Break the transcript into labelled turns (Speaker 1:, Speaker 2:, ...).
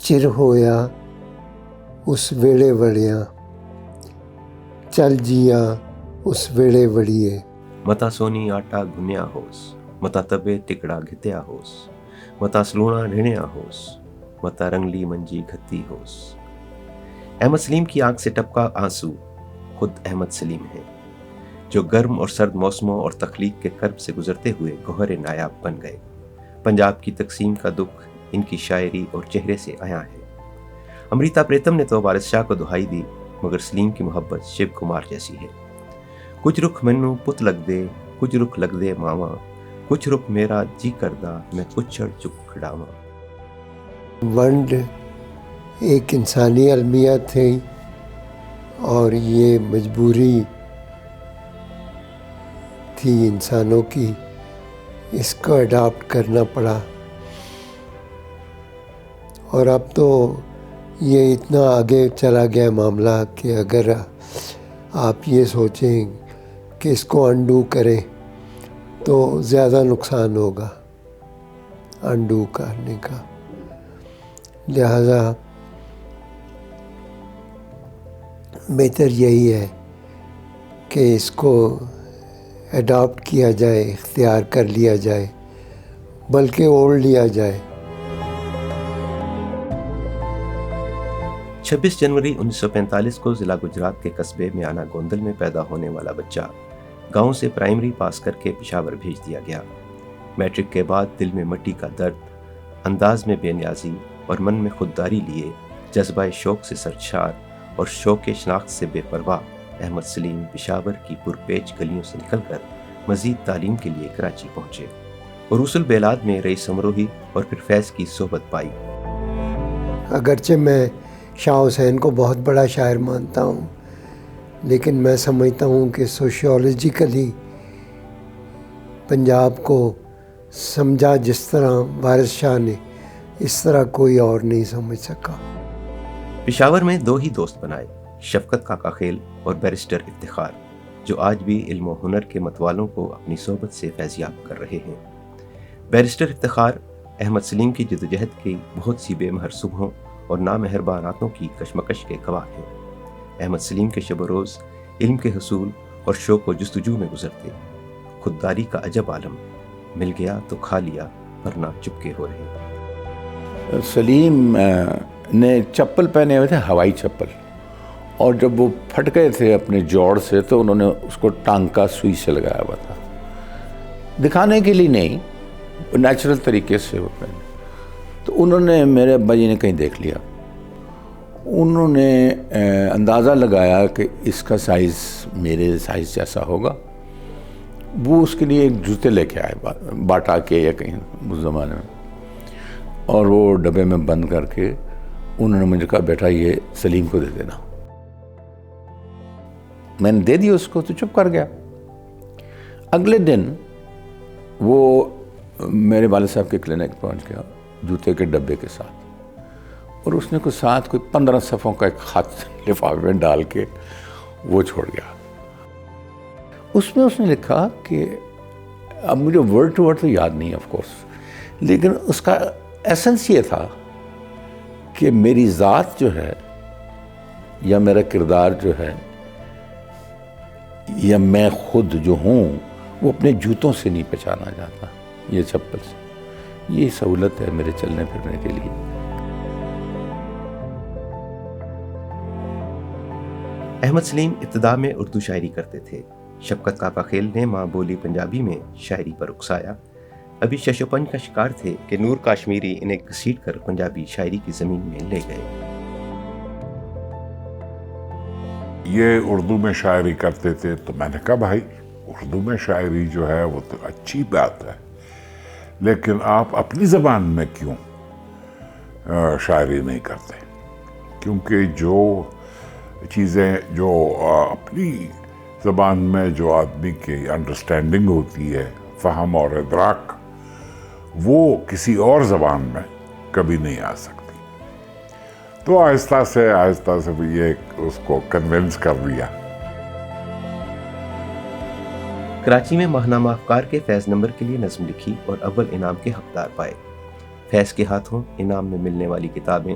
Speaker 1: چر ہویا اس ویڑے وڑیاں، چل جیا اس ویڑے وڑیے۔
Speaker 2: متا سونی آٹا گھنیا ہوس، متا تبے ٹکڑا گھتیا ہوس، متا سلونا ڈھنیا ہوس، متا رنگلی منجی گھتی ہوس۔ احمد سلیم کی آنکھ سے ٹپکا آنسو خود احمد سلیم ہے، جو گرم اور سرد موسموں اور تخلیق کے کرب سے گزرتے ہوئے گوہر نایاب بن گئے۔ پنجاب کی تقسیم کا دکھ ان کی شاعری اور چہرے سے عیاں ہے۔ امریتا پریتم نے تو وارث شاہ کو دہائی دی، مگر سلیم کی محبت شیو کمار جیسی ہے۔ کچھ رخ مینوں پت لگ دے، کچھ رخ لگ دے ماواں، کچھ رخ میرا جی کردہ میں کچھڑ چک کھڑاواں۔
Speaker 1: ونڈ ایک انسانی المیہ تھی اور یہ مجبوری تھی انسانوں کی، اس کو اڈاپٹ کرنا پڑا۔ اور اب تو یہ اتنا آگے چلا گیا معاملہ کہ اگر آپ یہ سوچیں کہ اس کو انڈو کریں تو زیادہ نقصان ہوگا انڈو کرنے کا، لہذا بہتر یہی ہے کہ اس کو اڈاپٹ کیا جائے، اختیار کر لیا جائے، بلکہ اوڑھ لیا جائے۔
Speaker 2: 26 جنوری 1945 کو ضلع گجرات کے قصبے میانہ گوندل میں پیدا ہونے والا بچہ گاؤں سے پرائمری پاس کر کے پشاور بھیج دیا گیا۔ میٹرک کے بعد دل میں مٹی کا درد، انداز میں بے نیازی اور من میں خودداری لیے جذبہ شوق سے سرشار اور شوق شناخت سے بے پرواہ احمد سلیم پشاور کی پرپیچ گلیوں سے نکل کر مزید تعلیم کے لیے کراچی پہنچے۔ عروس البلاد میں رئیس امروہی اور پھر فیض کی صحبت پائی۔
Speaker 1: اگرچہ میں شاہ حسین کو بہت بڑا شاعر مانتا ہوں، لیکن میں سمجھتا ہوں کہ سوشیولوجیکلی پنجاب کو سمجھا جس طرح وارث شاہ نے، اس طرح کوئی اور نہیں سمجھ سکا۔
Speaker 2: پشاور میں دو ہی دوست بنائے، شفقت کاکا خیل اور بیرسٹر افتخار، جو آج بھی علم و ہنر کے متوالوں کو اپنی صحبت سے فیضیاب کر رہے ہیں۔ بیرسٹر افتخار احمد سلیم کی جدوجہد کی بہت سی بے مہر صبحوں اور نامہربان راتوں کی کشمکش کے گواہ ہیں۔ احمد سلیم کے شب و روز علم کے حصول اور شوق و جستجو میں گزرتے۔ خودداری کا عجب عالم، مل گیا تو کھا لیا ورنہ چپکے ہو رہے۔
Speaker 3: سلیم نے چپل پہنے ہوئے تھے، ہوائی چپل، اور جب وہ پھٹ گئے تھے اپنے جوڑ سے تو انہوں نے اس کو ٹانکا سوئی سے لگایا ہوا تھا، دکھانے کے لیے نہیں، نیچرل طریقے سے وہ پہنے۔ تو انہوں نے، میرے ابا جی نے کہیں دیکھ لیا، انہوں نے اندازہ لگایا کہ اس کا سائز میرے سائز جیسا ہوگا۔ وہ اس کے لیے ایک جوتے لے کے آئے باٹا کے یا کہیں اس زمانے میں، اور وہ ڈبے میں بند کر کے انہوں نے مجھے کہا بیٹا یہ سلیم کو دے دینا۔ میں نے دے دیا اس کو تو چپ کر گیا۔ اگلے دن وہ میرے والد صاحب کے کلینک پہنچ گیا جوتے کے ڈبے کے ساتھ، اور اس نے کوئی ساتھ کوئی 15 صفحوں کا ایک خط لفافے میں ڈال کے وہ چھوڑ گیا۔ اس میں اس نے لکھا کہ اب مجھے ورڈ ٹو ورڈ تو یاد نہیں آف کورس، لیکن اس کا ایسنس یہ تھا کہ میری ذات جو ہے یا میرا کردار جو ہے یا میں خود جو ہوں وہ اپنے جوتوں سے نہیں پہچانا جاتا، یہ چپل سے۔ یہ سہولت ہے میرے چلنے پھرنے کے لیے۔
Speaker 2: احمد سلیم ابتدا میں اردو شاعری کرتے تھے۔ شفقت کاکا خیل نے ماں بولی پنجابی میں شاعری پر اکسایا۔ ابھی شش و پنج کا شکار تھے کہ نور کاشمیری انہیں گھسیٹ کر پنجابی شاعری کی زمین میں لے گئے۔
Speaker 4: یہ اردو میں شاعری کرتے تھے تو میں نے کہا بھائی اردو میں شاعری جو ہے وہ تو اچھی بات ہے، لیکن آپ اپنی زبان میں کیوں شاعری نہیں کرتے؟ کیونکہ جو چیزیں جو اپنی زبان میں جو آدمی کی انڈرسٹینڈنگ ہوتی ہے، فہم اور ادراک، وہ کسی اور زبان میں کبھی نہیں آ سکتی۔ تو آہستہ سے بھی یہ اس کو کنونس کر دیا۔
Speaker 2: کراچی میں ماہنامہ افکار کے فیض نمبر کے لیے نظم لکھی اور اول انعام کے حقدار پائے۔ فیض کے ہاتھوں انعام میں ملنے والی کتابیں